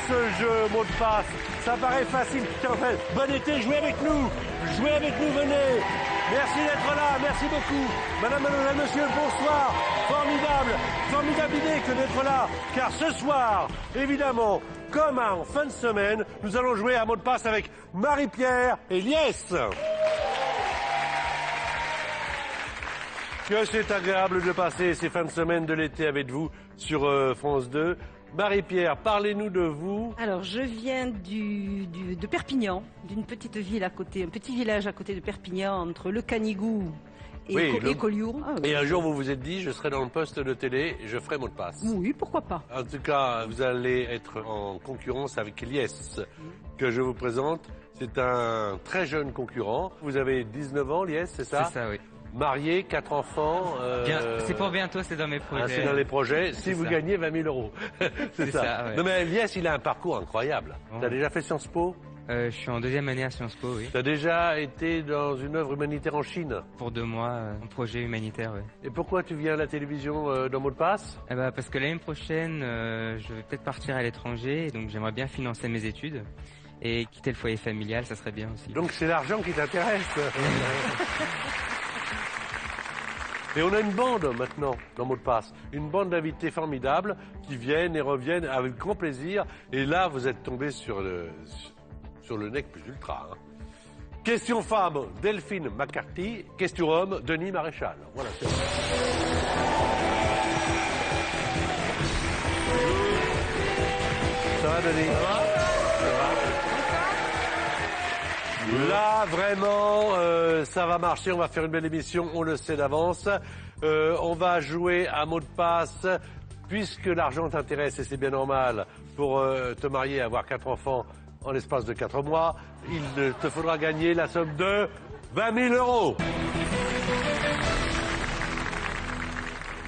ce jeu mot de passe. Ça paraît facile. Tiens, bon été, jouez avec nous. Jouez avec nous, venez. Merci d'être là, merci beaucoup. Madame, mademoiselle, monsieur, bonsoir. Formidable idée que d'être là. Car ce soir, évidemment, comme en fin de semaine, nous allons jouer à mot de passe avec Marie-Pierre et Liès. Que c'est agréable de passer ces fins de semaine de l'été avec vous sur France 2. Marie-Pierre, parlez-nous de vous. Alors, je viens de Perpignan, d'une petite ville à côté, un petit village à côté de Perpignan, entre le Canigou et Collioure. Ah, oui. Et un jour, vous vous êtes dit, je serai dans le poste de télé, je ferai mot de passe. Oui, pourquoi pas. En tout cas, vous allez être en concurrence avec Liès, que je vous présente. C'est un très jeune concurrent. Vous avez 19 ans, Liès, c'est ça? C'est ça, oui. Marié, 4 enfants. C'est pour bientôt, c'est dans mes projets. C'est dans les projets. Si vous gagnez 20 000 euros. C'est ça. Ouais. Non mais Liès, il a un parcours incroyable. Bon. Tu as déjà fait Sciences Po? Je suis en deuxième année à Sciences Po, oui. Tu as déjà été dans une œuvre humanitaire en Chine? Pour 2 mois, en projet humanitaire, oui. Et pourquoi tu viens à la télévision dans mot de passe? Parce que l'année prochaine, je vais peut-être partir à l'étranger, donc j'aimerais bien financer mes études. Et quitter le foyer familial, ça serait bien aussi. Donc c'est l'argent qui t'intéresse. Et on a une bande maintenant dans mot de passe. Une bande d'invités formidables qui viennent et reviennent avec grand plaisir. Et là, vous êtes tombé sur le nec plus ultra. Hein. Question femme, Delphine McCarthy. Question homme, Denis Maréchal. Voilà, c'est bon. Ça va, Denis? Là, vraiment, ça va marcher. On va faire une belle émission, on le sait d'avance. On va jouer à mot de passe. Puisque l'argent t'intéresse, et c'est bien normal, pour te marier et avoir 4 enfants en l'espace de 4 mois, il te faudra gagner la somme de 20 000 euros.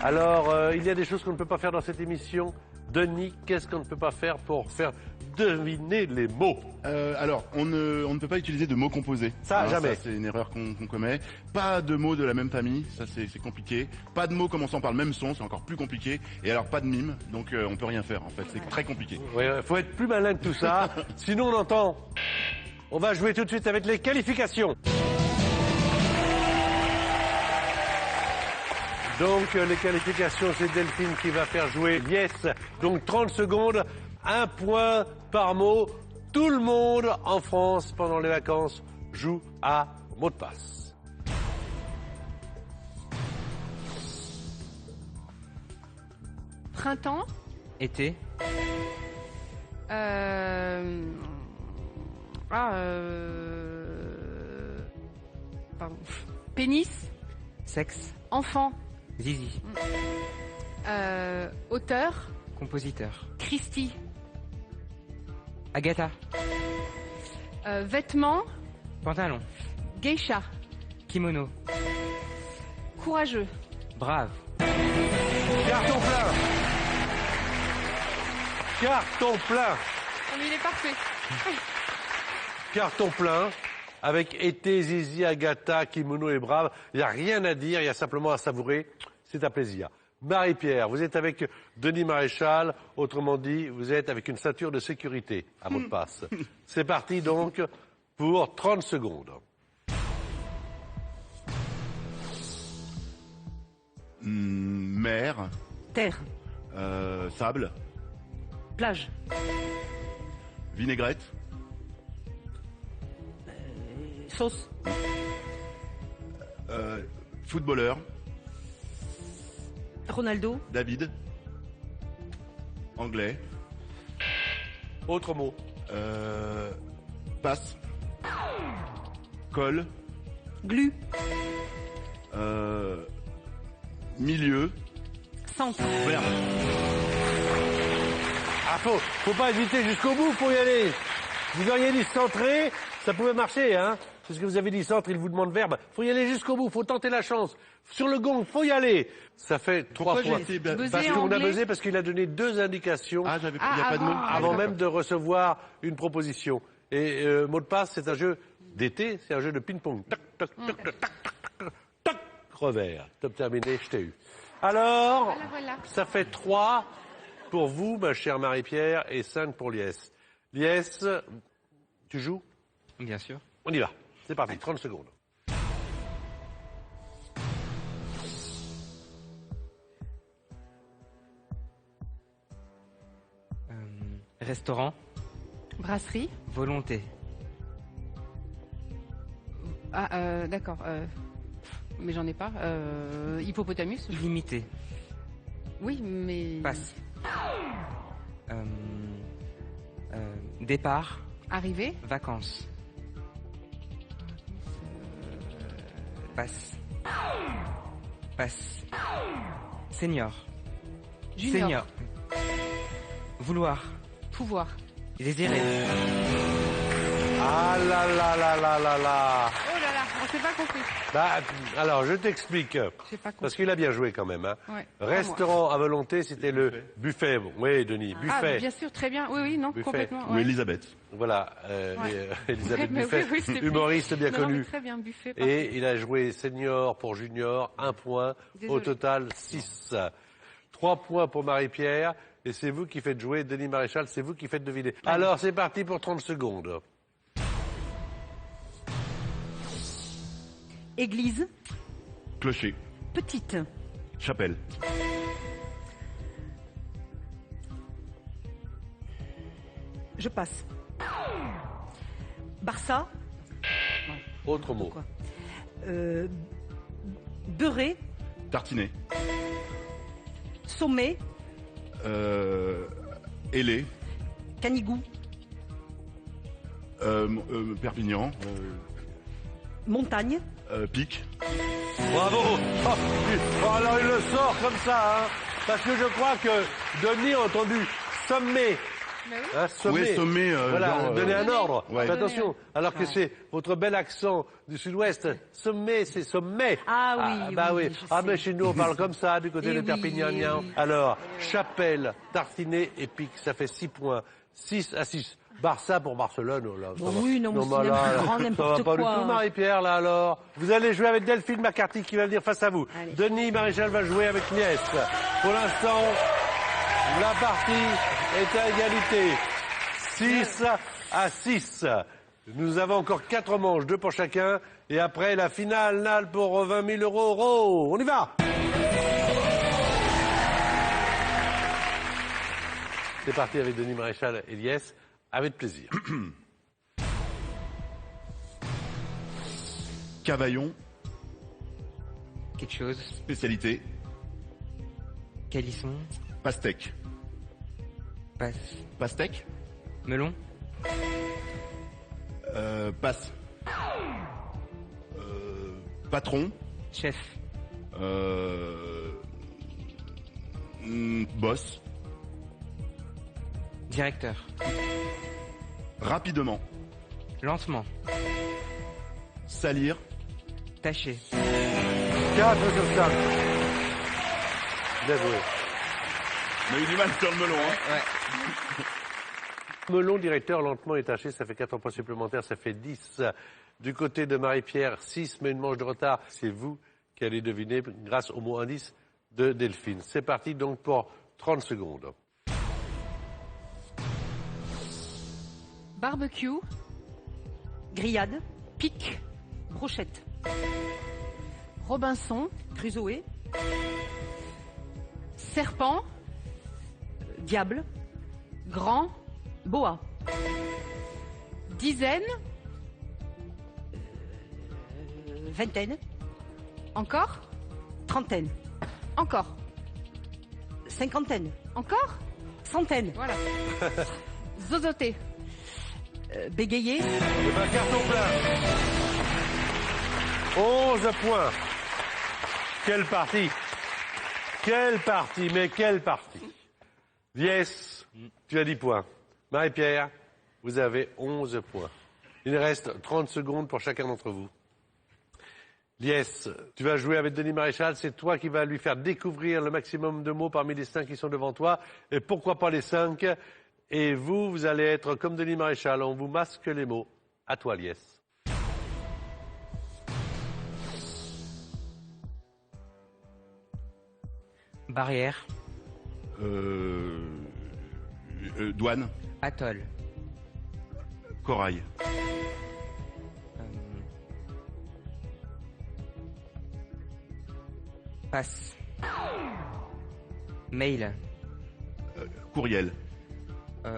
Alors, il y a des choses qu'on ne peut pas faire dans cette émission. Denis, qu'est-ce qu'on ne peut pas faire pour faire deviner les mots? Alors, on ne peut pas utiliser de mots composés. Ça, jamais. Ça, c'est une erreur qu'on commet. Pas de mots de la même famille, ça c'est compliqué. Pas de mots commençant par le même son, c'est encore plus compliqué. Et alors, pas de mime, donc on peut rien faire en fait, c'est très compliqué. Oui, faut être plus malin que tout ça, sinon on entend. On va jouer tout de suite avec les qualifications. Donc, les qualifications, c'est Delphine qui va faire jouer Yes. Donc, 30 secondes, 1 point par mot. Tout le monde en France, pendant les vacances, joue à mot de passe. Printemps. Été, Pardon. Pénis. sexe, Enfant. zizi, Auteur. compositeur, Christie. Agatha, Vêtements. pantalon, Geisha. kimono, Courageux. brave, Carton plein. Carton plein. Oh, mais il est parfait. Carton plein. Avec été, zizi, Agatha, kimono et brave. Il n'y a rien à dire, il y a simplement à savourer. C'est un plaisir. Marie-Pierre, vous êtes avec Denis Maréchal. Autrement dit, vous êtes avec une ceinture de sécurité à mot de passe. C'est parti donc pour 30 secondes. Mer, Terre, sable, plage, vinaigrette, sauce, footballeur, Ronaldo, David, anglais, Autre mot. passe, colle, glu, milieu, centre. verbe. Ah, faut pas hésiter jusqu'au bout, faut y aller. Vous auriez dit centré, ça pouvait marcher, hein. C'est ce que vous avez dit, centre, il vous demande verbe. Faut y aller jusqu'au bout, faut tenter la chance. Sur le gong, faut y aller. Ça fait 3 Pourquoi fois. j'ai été Buzzer Parce qu'on a anglais. buzzé parce qu'il a donné 2 indications Ah, il n'y a pas de mots. avant même de recevoir une proposition. Et mot de passe, c'est un jeu d'été, c'est un jeu de ping-pong. Tac, tac, tac, tac, tac, tac, tac, revers. Top terminé, je t'ai eu. Alors, Voilà. ça fait 3 pour vous, ma chère Marie-Pierre, et 5 pour Lies. Lies, tu joues? Bien sûr. On y va. C'est parti, 30 secondes. Restaurant, Brasserie. volonté, Ah, d'accord. Mais j'en ai pas. Hippopotamus. illimité, Oui, mais. passe. Départ, Arrivé. vacances. Passe. Passe. Senior. Junior. Senior. Vouloir. Pouvoir. Désirer. Ah là là là là là là. Oh là là, on s'est pas compris. Bah, alors, je t'explique. J'ai pas compris. Parce qu'il a bien joué quand même. Hein. Ouais. Restaurant à volonté, c'était le buffet. Oui, Denis, Ah, buffet. bien sûr, très bien. Oui, oui, non, Buffet. complètement. Ou ouais. Elisabeth. Voilà, Ouais. Elisabeth Mais Buffet, oui, oui, c'était humoriste bien Non, non, mais connu. très bien, buffet. parfait. Et il a joué senior pour junior, 1 point. Au Désolée. total, 6. 3 points pour Marie-Pierre. Et c'est vous qui faites jouer Denis Maréchal, c'est vous qui faites deviner. Alors, c'est parti pour 30 secondes. Église, Clocher. petite. Chapelle. Je passe. Barça, Autre mot. Quoi beurré, Tartinet. sommet, Ailé. canigou, Perpignan. montagne, Pic. Bravo. Oh, alors il le sort comme ça, hein, parce que je crois que Denis a entendu sommet. Mais oui. Hein, sommet. Ouais, sommet. Voilà, genre, donner un ordre. Ouais. Faites attention. Alors que Ouais. c'est votre bel accent du sud-ouest. Sommet, c'est sommet. Ah oui, bah oui, oui. je Ah, sais. mais chez nous, on parle comme ça, du côté Eh de oui, Perpignan. eh oui. Alors, Chapelle, Tartinet et Pic, ça fait 6 points. 6 à 6. Barça pour Barcelone, oh là. ça Bon, va. oui, non, mais bah c'est là, n'importe- grand ça n'importe va pas du quoi. tout, Marie-Pierre, là, alors. Vous allez jouer avec Delphine McCarthy qui va venir face à vous. Allez. Denis Maréchal va jouer avec Niès. Pour l'instant, la partie est à égalité. 6 à 6. Nous avons encore 4 manches, 2 pour chacun. Et après, la finale pour 20 000 euros. On y va! C'est parti avec Denis Maréchal et Liès. Avec plaisir. Cavaillon. Quelque chose. Spécialité. Calisson. Pastèque. Passe. Pastèque. Melon. Passe. Patron. Chef. Boss. Directeur. Rapidement. Lentement. Salir. Taché. 4 sur 5. Bien joué. On a eu du mal sur le melon, hein. Melon, directeur, lentement et taché, ça fait 4 points supplémentaires, ça fait 10. Du côté de Marie-Pierre, 6, mais une manche de retard. C'est vous qui allez deviner grâce au mot indice de Delphine. C'est parti donc pour 30 secondes. Barbecue. grillade, Pic. brochette, Robinson. crusoé, Serpent. diable, Grand. boa, Dizaine. vingtaine, Encore. trentaine, Encore. cinquantaine, Encore. centaine, Voilà. Zozoté. bégayer, C'est un carton plein. 11 points. Quelle partie. Quelle partie, mais quelle partie. Liès, tu as 10 points. Marie-Pierre, vous avez 11 points. Il reste 30 secondes pour chacun d'entre vous. Liès, tu vas jouer avec Denis Maréchal. C'est toi qui vas lui faire découvrir le maximum de mots parmi les 5 qui sont devant toi. Et pourquoi pas les 5? Et vous, vous allez être comme Denis Maréchal. On vous masque les mots. À toi, Liès. Barrière. Douane. Atoll. Corail. Passe. Mail. Courriel.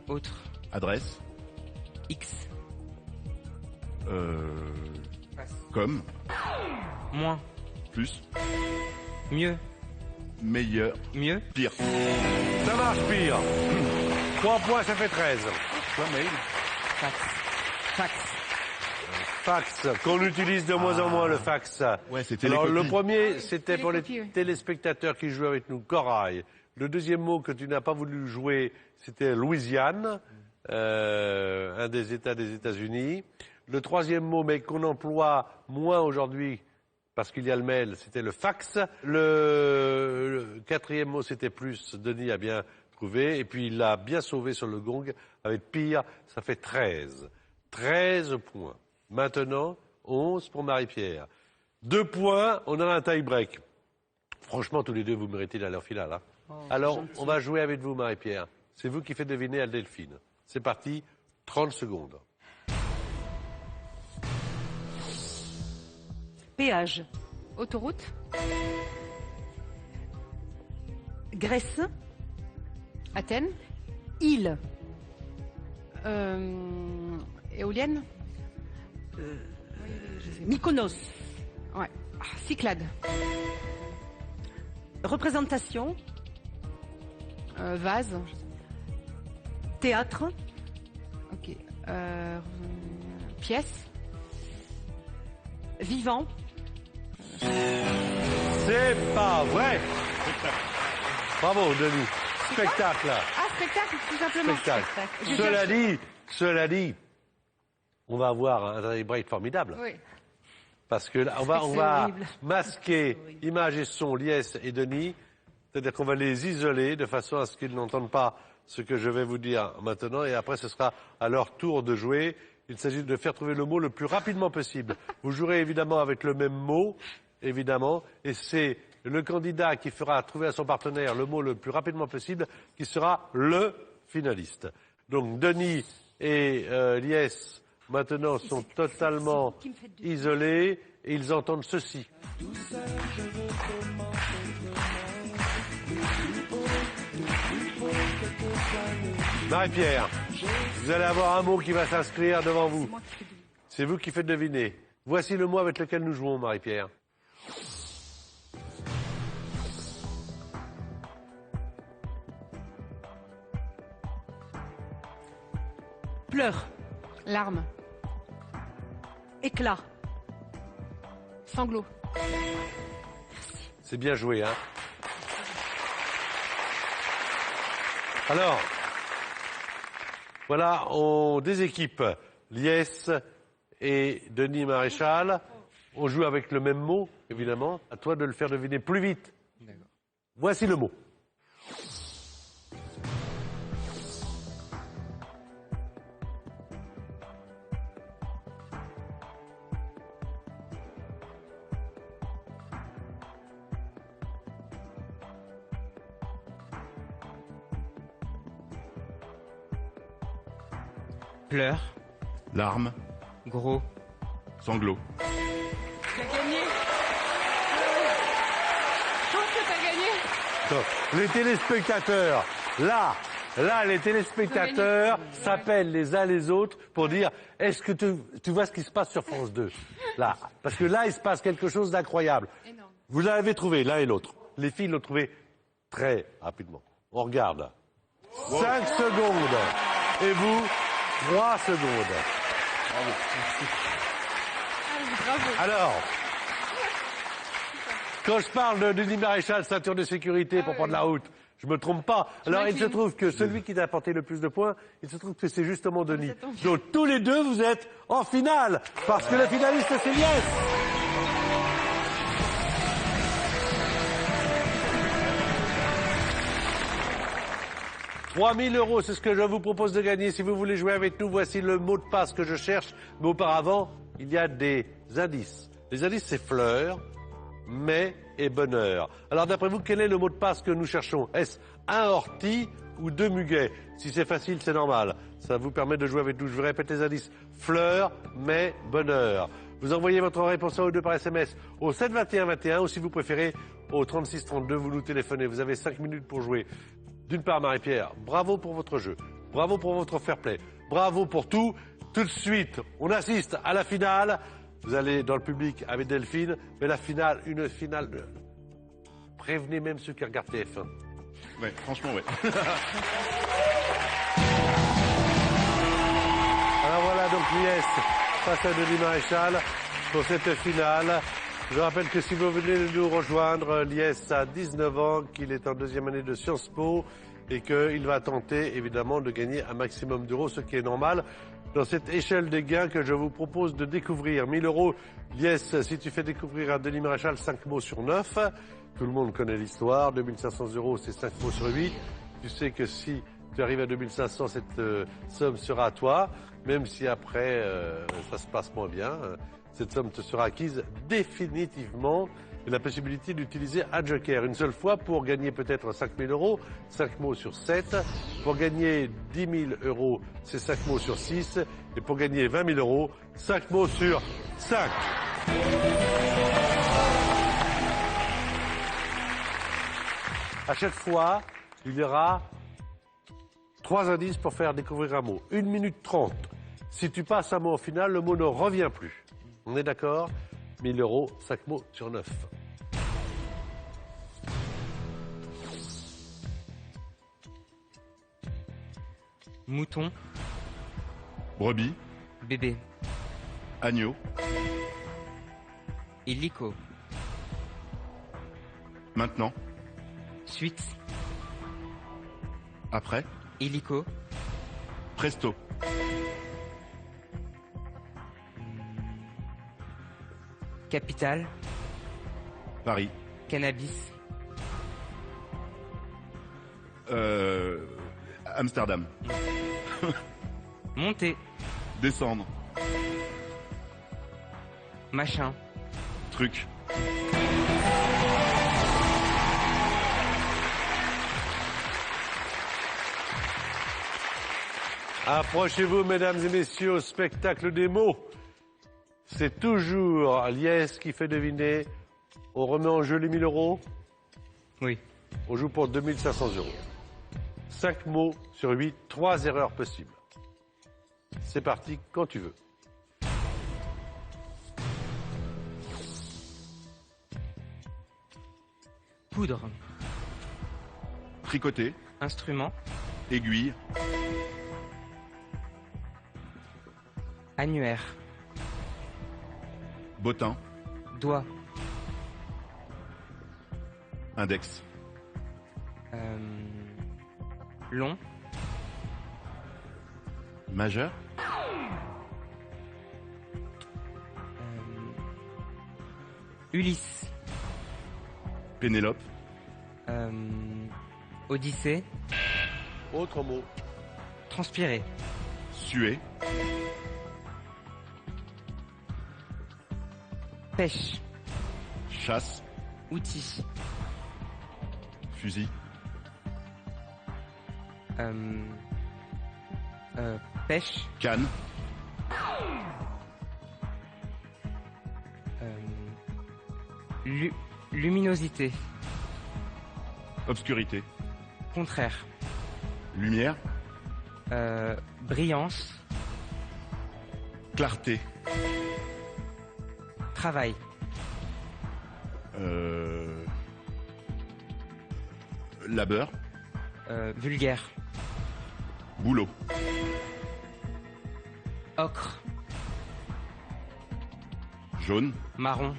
Autre. Adresse. X. Passe. Comme. Moins. Plus. Mieux. Meilleur. Mieux. Pire. Ça marche pire. 3 points, ça fait 13. Quoi, mail? Fax. Fax. Fax, qu'on utilise de moins en moins le fax. Ouais, c'était Alors les le copies. premier, c'était pour les Télécopie, oui. téléspectateurs qui jouent avec nous, corail. Le deuxième mot que tu n'as pas voulu jouer, c'était Louisiane, un des États des États-Unis. Le troisième mot, mais qu'on emploie moins aujourd'hui, parce qu'il y a le mail, c'était le fax. Le quatrième mot, c'était plus. Denis a bien trouvé. Et puis il l'a bien sauvé sur le gong. Avec pire, ça fait 13. 13 points. Maintenant, 11 pour Marie-Pierre. 2 points, on a un tie-break. Franchement, tous les deux, vous méritez d'aller en finale. Hein. Alors, on va jouer avec vous, Marie-Pierre. C'est vous qui faites deviner à Delphine. C'est parti, 30 secondes. Péage. Autoroute. Grèce. Athènes. Île. Éolienne. Mykonos. Ouais. Cyclade. Représentation. Vase. Théâtre. Ok. Pièce. Vivant. C'est pas vrai. Bravo, Denis. Spectacle. Ah, spectacle, tout simplement. Spectacle. Cela dit, on va avoir un break formidable. Oui. Parce que là, on va horrible. masquer horrible. images et son, Liès et Denis. C'est-à-dire qu'on va les isoler de façon à ce qu'ils n'entendent pas ce que je vais vous dire maintenant. Et après, ce sera à leur tour de jouer. Il s'agit de faire trouver le mot le plus rapidement possible. Vous jouerez évidemment avec le même mot, évidemment. Et c'est le candidat qui fera trouver à son partenaire le mot le plus rapidement possible qui sera le finaliste. Donc, Denis et Liès, maintenant, sont totalement isolés et ils entendent ceci. Marie-Pierre, vous allez avoir un mot qui va s'inscrire devant vous. C'est vous qui faites deviner. Voici le mot avec lequel nous jouons, Marie-Pierre. Pleurs. Larmes. Éclat. Sanglots. C'est bien joué, hein? Alors, voilà, on déséquipe Liès et Denis Maréchal. On joue avec le même mot, évidemment. À toi de le faire deviner plus vite. D'accord. Voici le mot. Pleurs. Larmes. Gros. Sanglots. Tu as gagné. Je pense que tu as gagné. Donc, les téléspectateurs, là, les téléspectateurs s'appellent les uns les autres pour dire est-ce que tu vois ce qui se passe sur France 2 là, parce que là, il se passe quelque chose d'incroyable. Énorme. Vous l'avez trouvé, l'un et l'autre. Les filles l'ont trouvé très rapidement. On regarde. 5 secondes. Et vous, 3 secondes. Bravo. Alors, quand je parle de Denis Maréchal, ceinture de sécurité pour prendre la route, je me trompe pas. Alors, il se trouve que celui qui a apporté le plus de points, il se trouve que c'est justement Denis. êtes en finale. Donc, tous les deux, vous êtes en finale, parce que le finaliste, c'est Liès. « 3 000 €, c'est ce que je vous propose de gagner. Si vous voulez jouer avec nous, voici le mot de passe que je cherche. Mais auparavant, il y a des indices. Les indices, c'est fleurs, mai et bonheur. Alors, d'après vous, quel est le mot de passe que nous cherchons? Est-ce un ortie ou 2 muguets. Si c'est facile, c'est normal. Ça vous permet de jouer avec nous. Je vous répète les indices. Fleurs, mai, bonheur. Vous envoyez votre réponse à ou 2 par SMS au 7 21 21 ou si vous préférez au 36 32, vous nous téléphonez. Vous avez 5 minutes pour jouer. D'une part, Marie-Pierre, bravo pour votre jeu. Bravo pour votre fair play. Bravo pour tout. Tout de suite, on assiste à la finale. Vous allez dans le public avec Delphine, mais la finale, une finale de... Prévenez même ceux qui regardent TF1. Ouais, franchement, ouais. Alors voilà donc l'IS face à Denis Maréchal pour cette finale. Je rappelle que si vous venez de nous rejoindre, l'IS a 19 ans, qu'il est en 2e année de Sciences Po et qu'il va tenter évidemment de gagner un maximum d'euros, ce qui est normal dans cette échelle des gains que je vous propose de découvrir. 1000 euros, l'IS, si tu fais découvrir à Denis Maréchal 5 mots sur 9, tout le monde connaît l'histoire, 2500 euros c'est 5 mots sur 8, tu sais que si tu arrives à 2500, cette somme sera à toi, même si après ça se passe moins bien. Cette somme te sera acquise définitivement et la possibilité d'utiliser un joker une seule fois pour gagner peut-être 5 000 euros, 5 mots sur 7. Pour gagner 10 000 euros, c'est 5 mots sur 6. Et pour gagner 20 000 euros, 5 mots sur 5. À chaque fois, il y aura 3 indices pour faire découvrir un mot. 1 minute 30. Si tu passes un mot au final, le mot ne revient plus. On est d'accord? 1000 euros, 5 mots sur 9. Mouton, Brebis, bébé, agneau, illico, maintenant, suite, après, illico, presto, capitale, Paris, cannabis, Amsterdam, monter, descendre, machin, truc, Approchez-vous, mesdames et messieurs, au spectacle des mots. C'est toujours l'IS qui fait deviner. On remet en jeu les 1000 euros. oui. On joue pour 2500 euros. 5 mots sur 8, 3 erreurs possibles. C'est parti quand tu veux. Poudre, tricoter, instrument, aiguille, annuaire, bottin, doigt, index, long, majeur, Ulysse, Pénélope, Odyssée, Autre mot. transpirer, suer, pêche, chasse, outil, fusil, pêche, canne, luminosité, obscurité, contraire, lumière, brillance, clarté, travail, labeur, vulgaire, boulot, ocre, jaune, marron,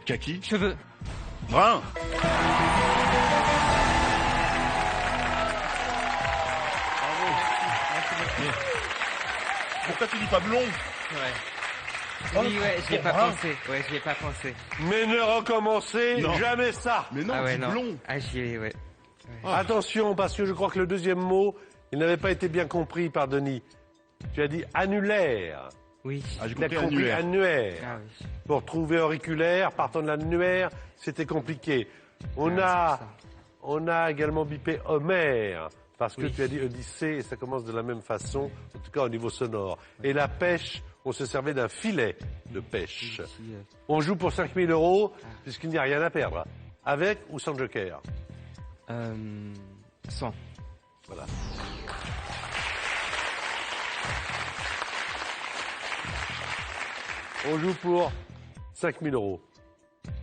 kaki, cheveux, brun. Pourquoi tu dis pas blond? Oui, ouais, j'y ai pas pensé. Ouais, j'y ai pas pensé. Mais ne recommencez Non. jamais ça. Mais non, Ah ouais, dis non. blond. Ah, j'y ai, ouais. Attention, parce que je crois que le deuxième mot, il n'avait pas été bien compris par Denis. Tu as dit annulaire. Oui. Ah, j'ai Il a compris compris annulaire. annuaire. Ah oui. Pour trouver auriculaire, partant de l'annuaire, c'était compliqué. On Ah, a c'est On a également bipé Homère, parce que tu as dit Odyssée et ça commence de la même façon, en tout cas au niveau sonore. Et la pêche, on se servait d'un filet de pêche. On joue pour 5 000 €, puisqu'il n'y a rien à perdre. Avec ou sans joker? Sans. Voilà. On joue pour 5 000 €.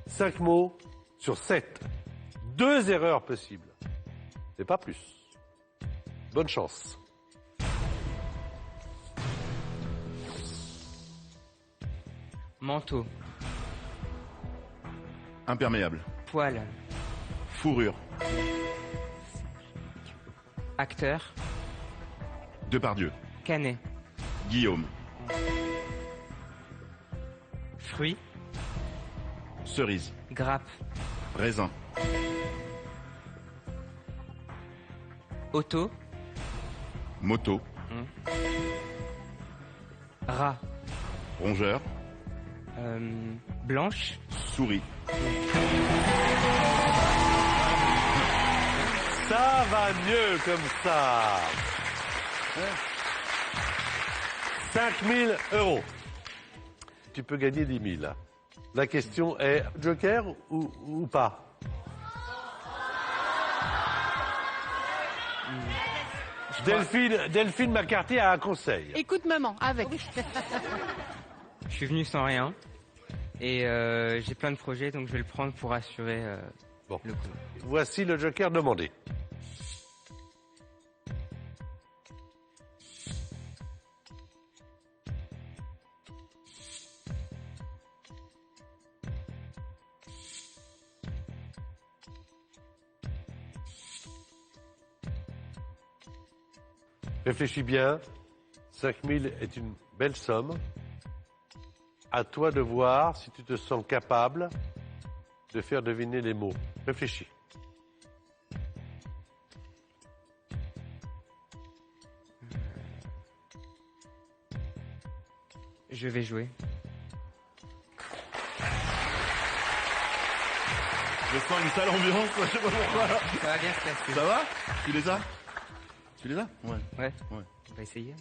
5 mots sur 7. 2 erreurs possibles. C'est pas plus. Bonne chance. Manteau. Imperméable. Poil. Fourrure. Acteur. Depardieu. Canet. Guillaume. Fruit. Cerise. Grappe. Raisin. Auto. Moto. Rat. Rongeur. Blanche. Souris. Ça va mieux comme ça. 5 000 €. Tu peux gagner 10 000. La question est joker ou pas? Delphine McCarthy a un conseil. Écoute maman, avec. Je suis venu sans rien. Et j'ai plein de projets, donc je vais le prendre pour assurer Bon. le coup. Voici le joker demandé. Réfléchis bien. 5 000 est une belle somme. À toi de voir si tu te sens capable de faire deviner les mots. Réfléchis. Je vais jouer. Je sens une sale ambiance, je sais pas pourquoi. Ça va bien se passer. Ça va? Tu les as? Tu les as? Ouais. Ouais. Ouais. On va essayer.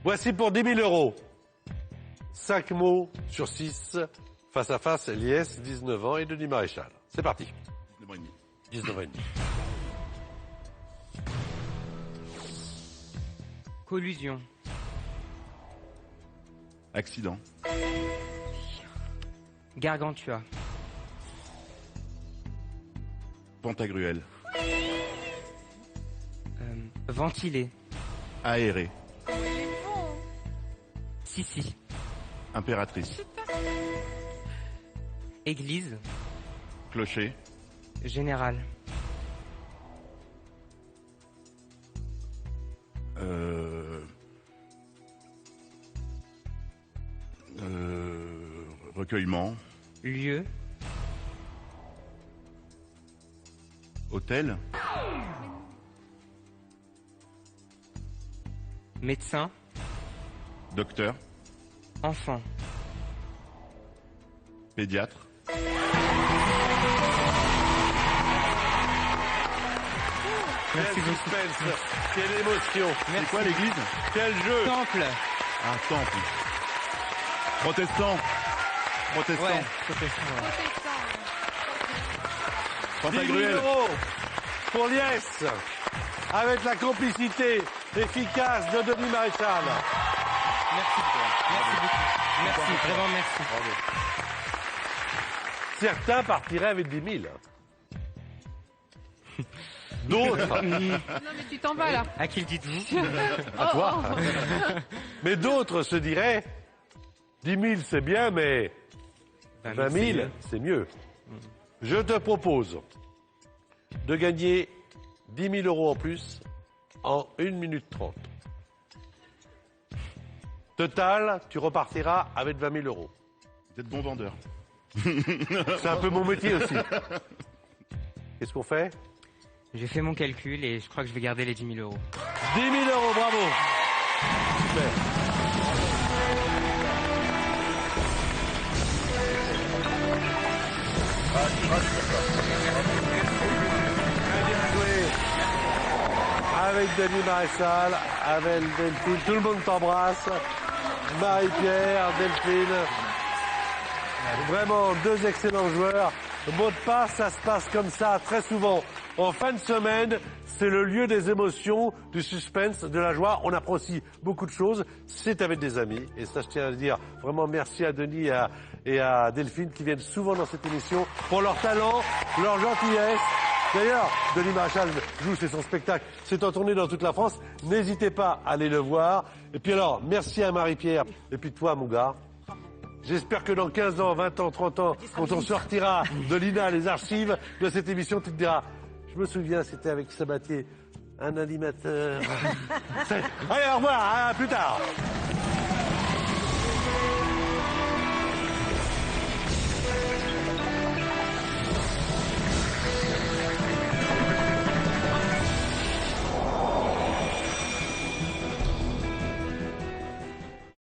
Voici pour 10 000 €. 5 mots sur 6. Face à face, Lies, 19 ans, et Denis Maréchal. C'est parti. 19 ans et demi. Collusion. Accident. Gargantua. Pantagruel. Ventilé. Aéré. Sissi. Impératrice. Église. Clocher. Général. Recueillement. Lieu. Hôtel. Médecin. Docteur. Enfant. Pédiatre. Quel suspense, quelle émotion. C'est quoi l'église? Quel jeu. Temple. Un temple. Protestant. Protestant. Ouais. Protestant, ouais. 10 000 Pantagruel. € pour Lies, avec la complicité efficace de Denis Maréchal. Merci beaucoup. Merci, vraiment merci. Certains partiraient avec 10 000. D'autres, Non mais tu t'en vas là. À qui le dites-vous? à toi. Mais d'autres se diraient, 10 000 c'est bien, mais 20 000 c'est mieux. Je te propose de gagner 10 000 € en plus en 1 minute 30. Total, tu repartiras avec 20 000 €. Vous êtes bon vendeur. C'est un peu mon métier aussi. Qu'est-ce qu'on fait? J'ai fait mon calcul et je crois que je vais garder les 10 000 €. 10 000 €, bravo. Super. avec Denis Maréchal, avec Delphine. Tout le monde t'embrasse. Marie-Pierre, Delphine. Vraiment, deux excellents joueurs. Le mot de passe, ça se passe comme ça très souvent. En fin de semaine, c'est le lieu des émotions, du suspense, de la joie. On apprend aussi beaucoup de choses. C'est avec des amis. Et ça, je tiens à le dire. Vraiment, merci à Denis et à Delphine qui viennent souvent dans cette émission pour leur talent, leur gentillesse. D'ailleurs, Denis Maréchal joue, c'est son spectacle. C'est en tournée dans toute la France. N'hésitez pas à aller le voir. Et puis alors, merci à Marie-Pierre. Et puis toi, mon gars. J'espère que dans 15 ans, 20 ans, 30 ans, quand on sortira de l'INA les archives de cette émission, tu te diras, je me souviens, c'était avec Sabatier, un animateur. Allez, au revoir, à plus tard.